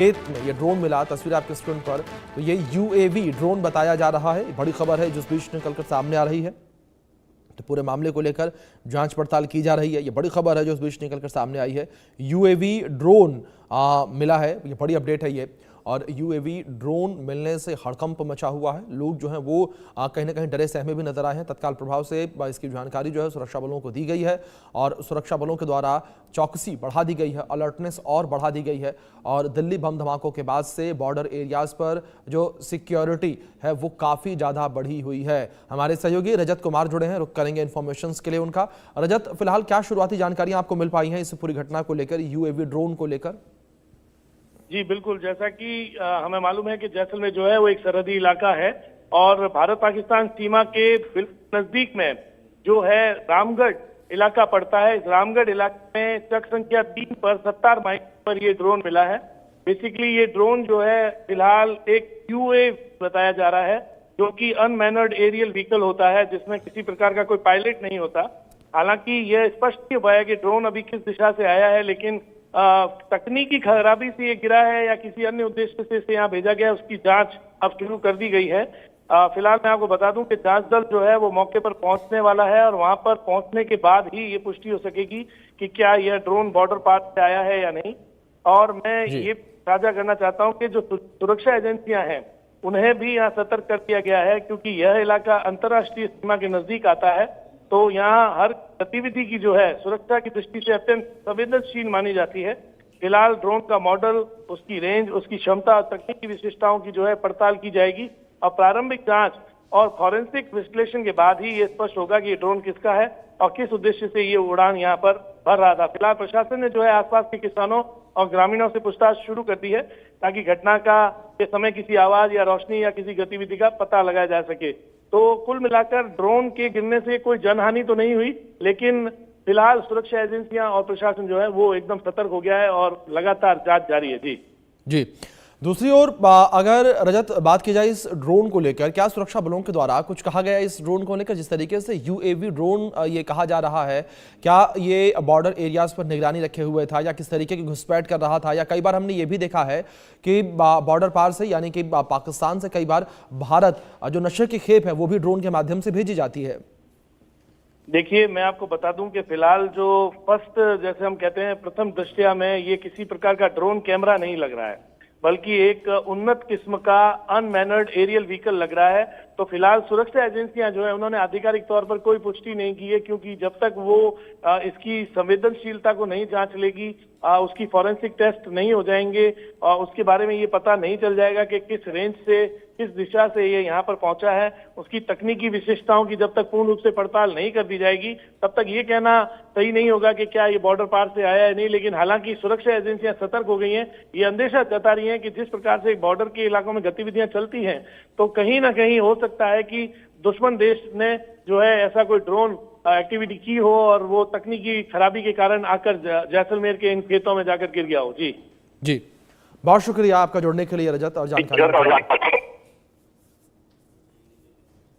खेत में ये ड्रोन मिला, तस्वीर आपके स्क्रीन पर। तो ये यूएवी ड्रोन बताया जा रहा है। बड़ी खबर है जिस बीच निकलकर सामने आ रही है। तो पूरे मामले को लेकर जांच पड़ताल की जा रही है। ये बड़ी खबर है जो इस बीच निकलकर सामने आई है। यूएवी ड्रोन मिला है, ये बड़ी अपडेट है ये। और यूएवी ड्रोन मिलने से हड़कंप मचा हुआ है। लोग जो हैं वो कहीं ना कहीं डरे सहमे भी नजर आए हैं। तत्काल प्रभाव से इसकी जानकारी जो है सुरक्षा बलों को दी गई है और सुरक्षा बलों के द्वारा चौकसी बढ़ा दी गई है, अलर्टनेस और बढ़ा दी गई है। और दिल्ली बम धमाकों के बाद से बॉर्डर एरियाज पर जो सिक्योरिटी है वो काफी ज्यादा बढ़ी हुई है। हमारे सहयोगी रजत कुमार जुड़े हैं, रुक करेंगे इन्फॉर्मेशन के लिए उनका। रजत, फिलहाल क्या शुरुआती जानकारियां आपको मिल पाई हैं इस पूरी घटना को लेकर, यूएवी ड्रोन को लेकर? जी बिल्कुल, जैसा कि हमें मालूम है कि जैसलमेर जो है वो एक सरहदी इलाका है और भारत पाकिस्तान सीमा के बिल्कुल नजदीक में जो है रामगढ़ इलाका पड़ता है। इस रामगढ़ इलाके में चक संख्या 3 पर 70 माइल पर ये ड्रोन मिला है। बेसिकली ये ड्रोन जो है फिलहाल एक यूएवी बताया जा रहा है, जो कि अनमैनर्ड एरियल व्हीकल होता है, जिसमें किसी प्रकार का कोई पायलट नहीं होता। हालांकि यह स्पष्ट नहीं हुआ है कि ड्रोन अभी किस दिशा से आया है, लेकिन तकनीकी खराबी से ये गिरा है या किसी अन्य उद्देश्य से इसे यहाँ भेजा गया, उसकी जांच अब शुरू कर दी गई है। फिलहाल मैं आपको बता दूं कि जांच दल जो है वो मौके पर पहुंचने वाला है और वहां पर पहुंचने के बाद ही ये पुष्टि हो सकेगी कि क्या यह ड्रोन बॉर्डर पार से आया है या नहीं। और मैं ये साझा करना चाहता हूं कि जो सुरक्षा एजेंसियां हैं उन्हें भी यहाँ सतर्क कर दिया गया है, क्योंकि यह इलाका अंतर्राष्ट्रीय सीमा के नजदीक आता है। तो यहाँ हर गतिविधि की जो है सुरक्षा की दृष्टि से अत्यंत संवेदनशील मानी जाती है। फिलहाल ड्रोन का मॉडल, उसकी रेंज, उसकी क्षमता और तकनीकी विशिष्टताओं की जो है पड़ताल की जाएगी और प्रारंभिक जांच और फॉरेंसिक विश्लेषण के बाद ही ये स्पष्ट होगा कि ये ड्रोन किसका है और किस उद्देश्य से ये उड़ान यहाँ पर भर रहा था। फिलहाल प्रशासन ने जो है आसपास के किसानों और ग्रामीणों से पूछताछ शुरू कर दी है, ताकि घटना का के समय किसी आवाज या रोशनी या किसी गतिविधि का पता लगाया जा सके। तो कुल मिलाकर ड्रोन के गिरने से कोई जनहानि तो नहीं हुई, लेकिन फिलहाल सुरक्षा एजेंसियां और प्रशासन जो है वो एकदम सतर्क हो गया है और लगातार जांच जारी है। जी। दूसरी ओर अगर रजत बात की जाए इस ड्रोन को लेकर, क्या सुरक्षा बलों के द्वारा कुछ कहा गया इस ड्रोन को लेकर? जिस तरीके से यूएवी ड्रोन ये कहा जा रहा है, क्या ये बॉर्डर एरियाज पर निगरानी रखे हुए था या किस तरीके की घुसपैठ कर रहा था? या कई बार हमने ये भी देखा है कि बॉर्डर पार से, यानी कि पाकिस्तान से कई बार भारत जो नशे की खेप है वो भी ड्रोन के माध्यम से भेजी जाती है। देखिए, मैं आपको बता दूं कि फिलहाल जो फर्स्ट, जैसे हम कहते हैं, प्रथम दृष्टया में ये किसी प्रकार का ड्रोन कैमरा नहीं लग रहा है, बल्कि एक उन्नत किस्म का अनमैनर्ड एरियल व्हीकल लग रहा है। तो फिलहाल सुरक्षा एजेंसियां जो है उन्होंने आधिकारिक तौर पर कोई पुष्टि नहीं की है, क्योंकि जब तक वो इसकी संवेदनशीलता को नहीं जांच लेगी, उसकी फॉरेंसिक टेस्ट नहीं हो जाएंगे और उसके बारे में ये पता नहीं चल जाएगा कि किस रेंज से, किस दिशा से ये यहाँ पर पहुंचा है, उसकी तकनीकी विशेषताओं की जब तक पूर्ण रूप से पड़ताल नहीं कर दी जाएगी, तब तक ये कहना सही नहीं होगा कि क्या ये बॉर्डर पार से आया है नहीं। लेकिन हालांकि सुरक्षा एजेंसियां सतर्क हो गई हैं, ये अंदेशा जता रही हैं कि जिस प्रकार से बॉर्डर के इलाकों में गतिविधियां चलती हैं, तो कहीं ना कहीं हो सकता है कि दुश्मन देश ने जो है ऐसा कोई ड्रोन एक्टिविटी की हो और वो तकनीकी खराबी के कारण आकर जैसलमेर के इन खेतों में जाकर गिर गया हो। जी, बहुत शुक्रिया आपका जुड़ने के लिए रजत और जानकारी।